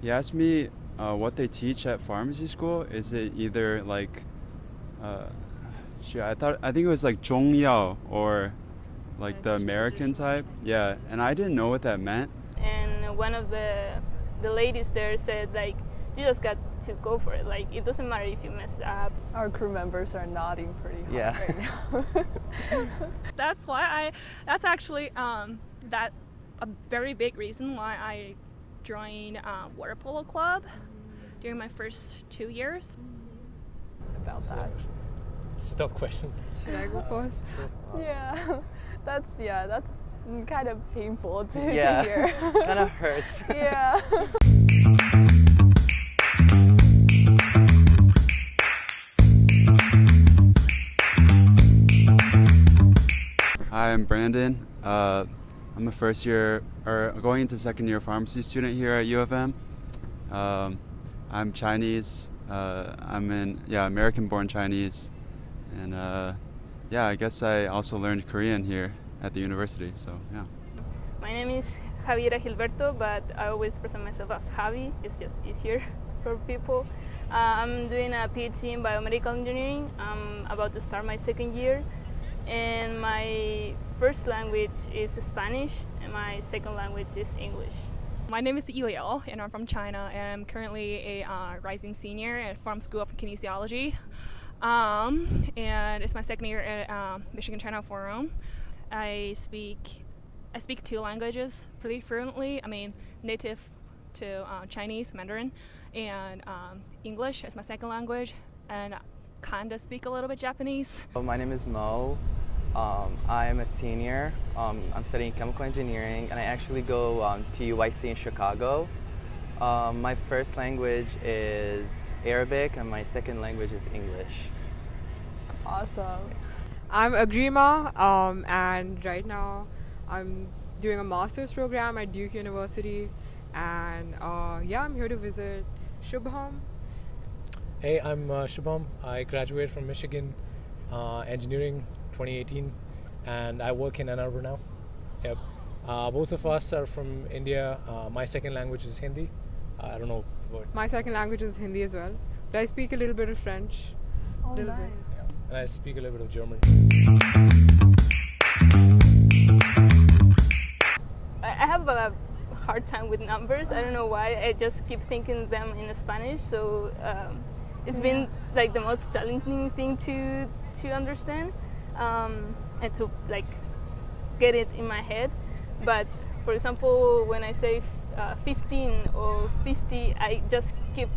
He asked me what they teach at pharmacy school. Is it either like, I think it was like 中药 or like the American type. Yeah, and I didn't know what that meant. And one of the ladies there said, like, you just got to go for it. Like, it doesn't matter if you mess up. Our crew members are nodding pretty hard right now. That's actually that a very big reason why I joined water polo club during my first 2 years. About that. It's a tough question. Should I go first? Yeah, that's kind of painful to Yeah, hear. kind of hurts. Yeah. Hi, I'm Brandon. I'm a first year, or going into second year pharmacy student here at U of M. I'm Chinese. I'm American-born Chinese, and I guess I also learned Korean here at the university. So yeah. My name is Javiera Gilberto, but I always present myself as Javi. It's just easier for people. I'm doing a PhD in biomedical engineering. I'm about to start my second year. And my first language is Spanish, and my second language is English. My name is Eliel, and I'm from China, and I'm currently a rising senior at Pharm School of Kinesiology. And it's my second year at Michigan China Forum. I speak 2 languages pretty fluently. I mean, native to Chinese, Mandarin, and English as my second language, and kind of speak a little bit Japanese. My name is Mo. I'm a senior. I'm studying chemical engineering, and I actually go to UIC in Chicago. My first language is Arabic, and my second language is English. Awesome. I'm Agrima, and right now I'm doing a master's program at Duke University, and I'm here to visit Shubham. Hey, I'm Shubham. I graduated from Michigan Engineering 2018, and I work in Ann Arbor now. Yep. Both of us are from India. My second language is Hindi. I don't know what. My second language is Hindi as well, but I speak a little bit of French. Oh, little nice. bit. And I speak a little bit of German. I have a hard time with numbers. I don't know why. I just keep thinking them in Spanish. So it's been like the most challenging thing to understand and to like get it in my head. But for example, when I say 15 or 50, I just keep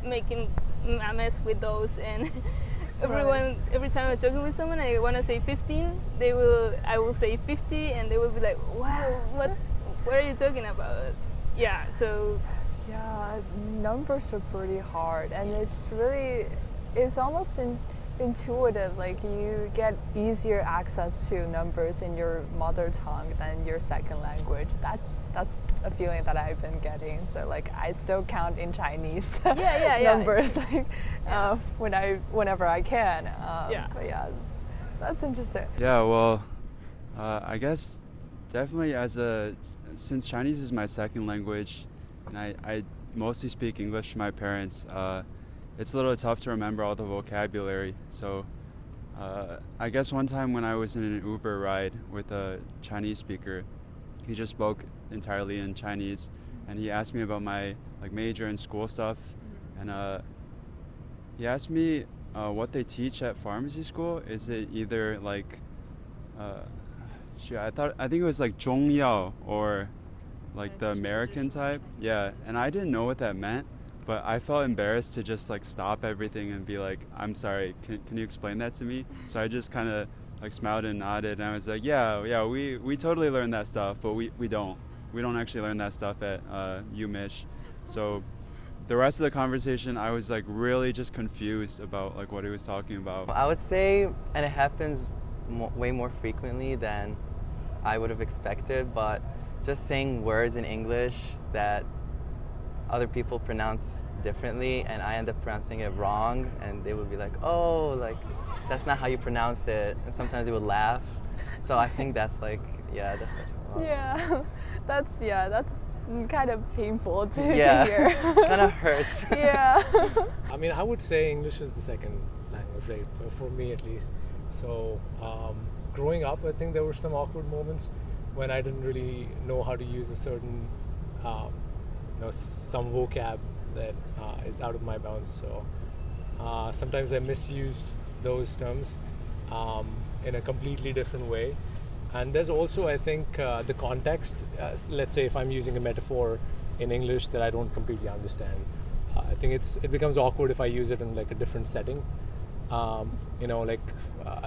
making a mess with those, and every time I'm talking with someone, I want to say 15. I will say 50, and they will be like, "Wow, what are you talking about?" Yeah, so. Yeah, numbers are pretty hard, and it's almost intuitive. Like, you get easier access to numbers in your mother tongue than your second language. That's a feeling that I've been getting. So like, I still count in Chinese numbers whenever I can. But yeah, that's interesting. Yeah, well, I guess definitely since Chinese is my second language, and I mostly speak English to my parents, it's a little tough to remember all the vocabulary. So I guess one time when I was in an Uber ride with a Chinese speaker, he just spoke entirely in Chinese, and he asked me about my major and school stuff, and he asked me what they teach at pharmacy school. Is it either like I think it was like 中药 or like the American type. Yeah, and I didn't know what that meant, but I felt embarrassed to just like stop everything and be like, I'm sorry, can you explain that to me? So I just kind of like smiled and nodded, and I was like, yeah, we totally learn that stuff, but we don't actually learn that stuff at UMich. So the rest of the conversation, I was like really just confused about like what he was talking about. I would say, and it happens way more frequently than I would have expected, but just saying words in English that other people pronounce differently, and I end up pronouncing it wrong, and they would be like, oh, like, that's not how you pronounce it, and sometimes they would laugh. So I think that's like, that's such a problem. Yeah, that's kind of painful to hear. Kind of hurts. Yeah. I mean, I would say English is the second language, right? For me at least. So growing up, I think there were some awkward moments when I didn't really know how to use a certain, some vocab that is out of my bounds. So sometimes I misused those terms in a completely different way. And there's also, I think, the context. Let's say if I'm using a metaphor in English that I don't completely understand, I think it becomes awkward if I use it in like a different setting.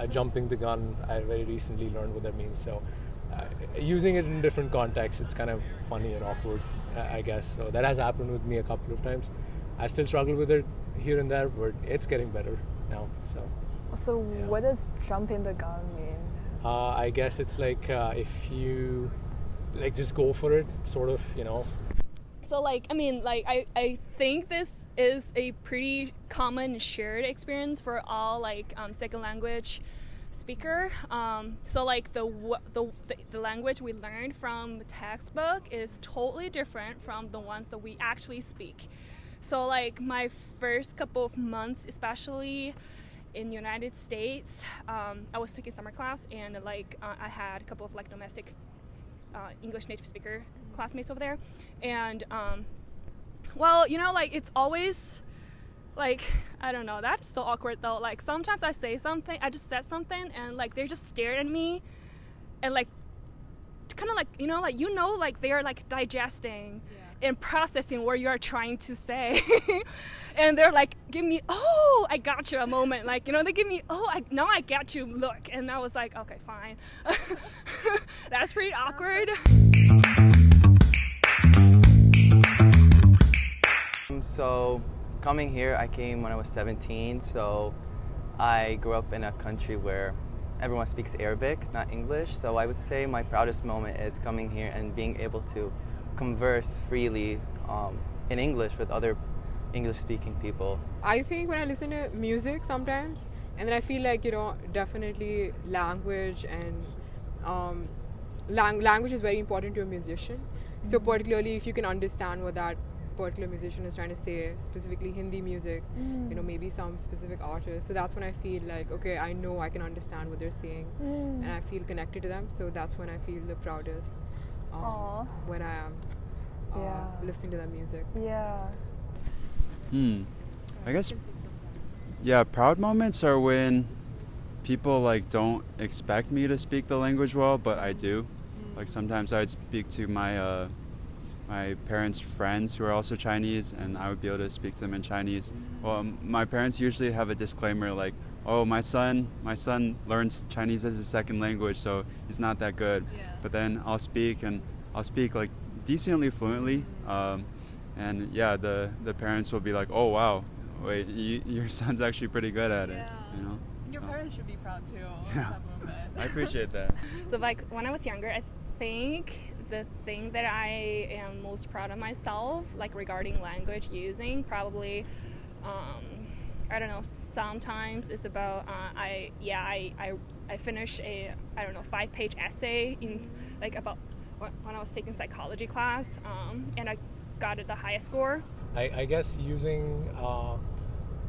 Jumping the gun, I very recently learned what that means. So using it in different contexts, it's kind of funny and awkward, I guess. So that has happened with me a couple of times. I still struggle with it here and there, but it's getting better now. So what does jumping the gun mean? I guess it's like if you just go for it, sort of, So I think this is a pretty common shared experience for all second language speaker. So the language we learned from the textbook is totally different from the ones that we actually speak. So my first couple of months, especially in the United States, I was taking summer class, and I had a couple of domestic English native speaker classmates over there, and it's always I don't know, that's so awkward though. Sometimes I say something, I just said something, and they just stared at me, and kind of they are digesting and processing what you're trying to say. And they're give me, oh, I got you a moment. They give me, oh, now I got you look. And I was like, okay, fine. That's pretty awkward. So coming here, I came when I was 17. So I grew up in a country where everyone speaks Arabic, not English. So I would say my proudest moment is coming here and being able to converse freely in English with other English-speaking people. I think when I listen to music sometimes, and then I feel definitely language and language is very important to a musician. Mm-hmm. So particularly if you can understand what that particular musician is trying to say, specifically Hindi music, maybe some specific artists. So that's when I feel okay, I know I can understand what they're saying, and I feel connected to them. So that's when I feel the proudest. When I am listening to that music. Yeah. I guess, proud moments are when people don't expect me to speak the language well, but I do. Sometimes I'd speak to my my parents' friends who are also Chinese, and I would be able to speak to them in Chinese. Well, my parents usually have a disclaimer oh, my son learns Chinese as a second language, so he's not that good. Yeah. But then I'll speak decently fluently, and the parents will be oh wow, wait, your son's actually pretty good at it. Your parents should be proud too. Yeah. I appreciate that. So when I was younger, I think the thing that I am most proud of myself, regarding language using, probably, I don't know, sometimes it's about, I finished a, 5-page essay in, about when I was taking psychology class, and I got the highest score. I guess using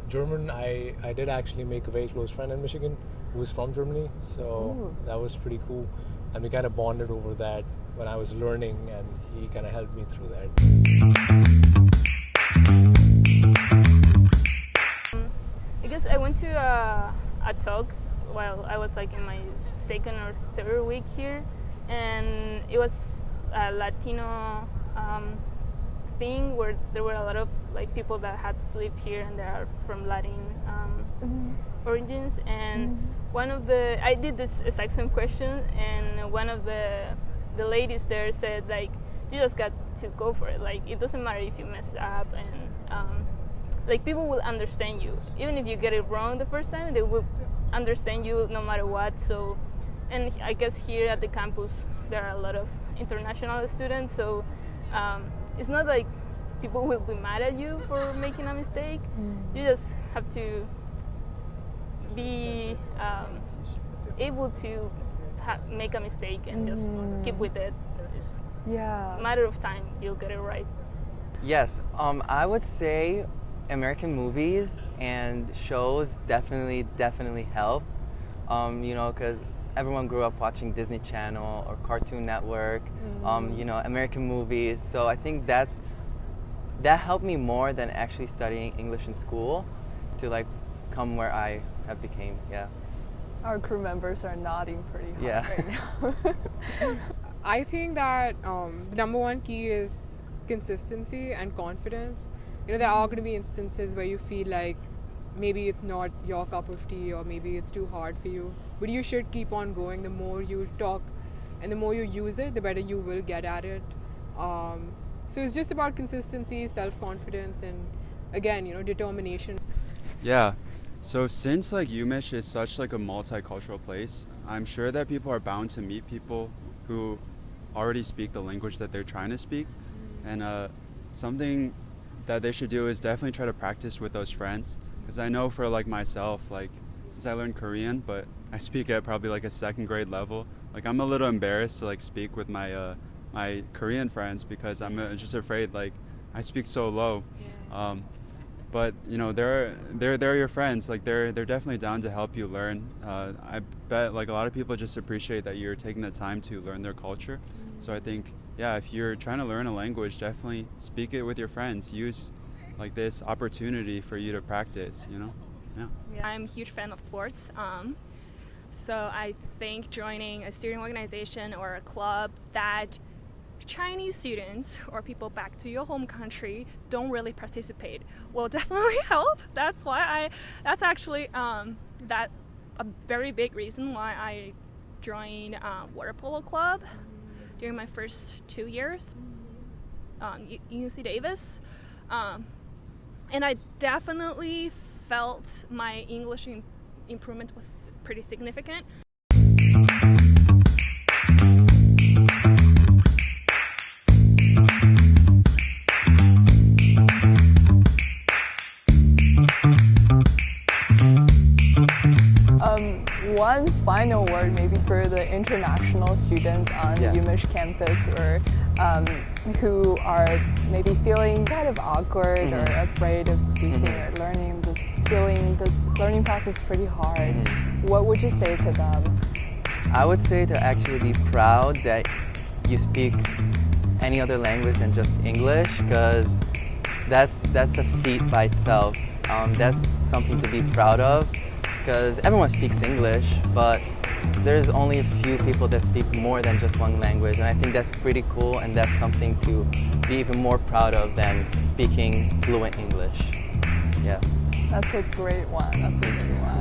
German, I did actually make a very close friend in Michigan who was from Germany, so that was pretty cool. And we kind of bonded over that when I was learning, and he kind of helped me through that. I guess I went to a talk while I was in my second or third week here, and it was a Latino thing where there were a lot of people that had to live here and they are from Latin origins, and I did this exact same question, and one of the ladies there said you just got to go for it. It doesn't matter if you mess up, and people will understand you even if you get it wrong the first time. They will understand you no matter what. So, and I guess here at the campus there are a lot of international students, so it's not people will be mad at you for making a mistake. You just have to be able to make a mistake and just keep with it. Yeah. Matter of time, you'll get it right. Yes, I would say American movies and shows definitely help. Because everyone grew up watching Disney Channel or Cartoon Network, American movies. So I think that helped me more than actually studying English in school to like come where I have became. Yeah. Our crew members are nodding pretty hard Yeah. right now. I think that the number one key is consistency and confidence. There are going to be instances where you feel like maybe it's not your cup of tea or maybe it's too hard for you, but you should keep on going. The more you talk and the more you use it, the better you will get at it. So it's just about consistency, self-confidence, and again, determination. Yeah. So since like UMich is such like a multicultural place, I'm sure that people are bound to meet people who already speak the language that they're trying to speak. And something that they should do is definitely try to practice with those friends. Because I know for like myself, like since I learned Korean, but I speak at probably like a second grade level, like I'm a little embarrassed to like speak with my my Korean friends because I'm just afraid like I speak so low. But they're your friends. Like they're definitely down to help you learn. I bet like a lot of people just appreciate that you're taking the time to learn their culture. So I think if you're trying to learn a language, definitely speak it with your friends. Use like this opportunity for you to practice. Yeah. I'm a huge fan of sports. So I think joining a student organization or a club that Chinese students or people back to your home country don't really participate will definitely help. That's actually a very big reason why I joined water polo club during my first 2 years UC Davis, and I definitely felt my English improvement was pretty significant. One final word maybe for the international students on the UMich campus or who are maybe feeling kind of awkward or afraid of speaking or learning this learning process is pretty hard. What would you say to them? I would say to actually be proud that you speak any other language than just English, because that's a feat by itself. That's something to be proud of, because everyone speaks English, but there's only a few people that speak more than just one language, and I think that's pretty cool, and that's something to be even more proud of than speaking fluent English. Yeah. That's a great one. That's a good one.